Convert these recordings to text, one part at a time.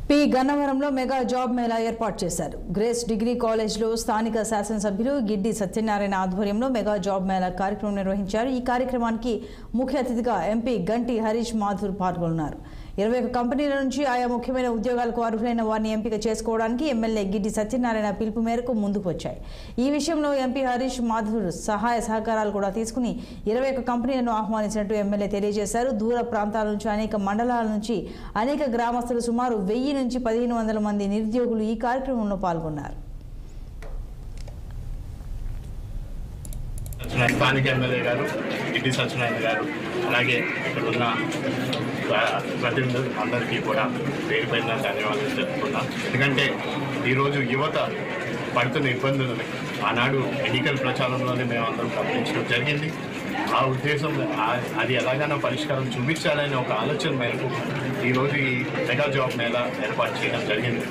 P గన్నవరంలో mega job Mela ఏర్పాటు చేశారు. గ్రేస్ డిగ్రీ కాలేజ్లో స్థానిక శాసనసభ్యులు గిడ్డి సత్యనారాయణ ఆధ్వర్యంలో మెగా జాబ్ మేళా కార్యక్రమం నిర్వహించారు. ఈ కార్యక్రమానికి ముఖ్య అతిథిగా ఎంపీ గంటి హరీష్ మాథూర్ పాల్గొన్నారు. 21 కంపెనీల నుంచి ఆయా ముఖ్యమైన ఉద్యోగాలకు అర్హులైన వారిని ఎంపిక చేసుకోవడానికి ఎమ్మెల్యే గిడ్డి సత్యనారాయణ పిలుపు మేరకు ముందుకు వచ్చాయి. ఈ విషయంలో ఎంపీ హరీష్ మాథూర్ సహాయ సహకారాలు కూడా తీసుకుని 21 కంపెనీలను ఆహ్వానించినట్టు ఎమ్మెల్యే తెలియజేశారు. దూర ప్రాంతాల నుంచి అనేక మండలాల నుంచి అనేక గ్రామస్తులు సుమారు 1000 నుంచి 1500 మంది నిరుద్యోగులు ఈ కార్యక్రమంలో పాల్గొన్నారు. స్థానిక ఎమ్మెల్యే గారు గిడ్డి సత్యనారాయణ గారు అలాగే ఇక్కడ ఉన్న ప్రతినిధులు అందరికీ కూడా పేరు పైన ధన్యవాదాలు తెలుపుకున్నాం. ఎందుకంటే ఈరోజు యువత పడుతున్న ఇబ్బందులని ఆనాడు ఎన్నికల ప్రచారంలోనే మేము అందరం గమనించడం జరిగింది. ఆ ఉద్దేశం అది ఎలాగైనా పరిష్కారం చూపించాలనే ఒక ఆలోచన మేరకు ఈరోజు ఈ మెగా జాబ్ మేళా ఏర్పాటు చేయడం జరిగింది.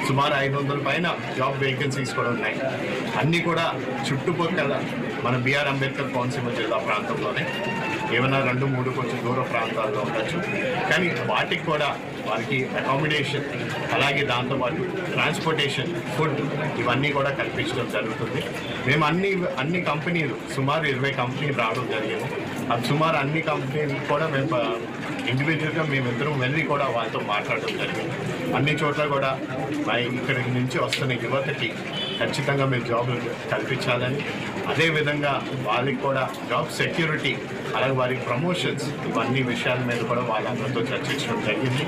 సుమారు 500 పైన జాబ్ వేకెన్సీస్ కూడా ఉన్నాయి. అన్నీ కూడా చుట్టుపక్కల మన బిఆర్ అంబేద్కర్ కోనసీమ జిల్లా ప్రాంతంలోనే, ఏమైనా 2-3 కొంచెం దూర ప్రాంతాల్లో ఉండొచ్చు. కానీ వాటికి కూడా వారికి అకామిడేషన్ అలాగే దాంతోపాటు ట్రాన్స్పోర్టేషన్, ఫుడ్ ఇవన్నీ కూడా కల్పించడం జరుగుతుంది. మేము అన్ని కంపెనీలు సుమారు 20 కంపెనీలు రావడం జరిగింది. అది సుమారు అన్ని కంపెనీలు కూడా మేము ఇండివిజువల్గా మేమిద్దరం వెళ్ళి కూడా వాళ్ళతో మాట్లాడడం జరిగింది. అన్ని చోట్ల కూడా ఇక్కడి నుంచి వస్తున్న యువతకి ఖచ్చితంగా మేము జాబులు కల్పించాలని, అదేవిధంగా వాళ్ళకి కూడా జాబ్ సెక్యూరిటీ అలాగే వారికి ప్రమోషన్స్ ఇవన్నీ విషయాల మీద కూడా వాళ్ళందరితో చర్చించడం జరిగింది.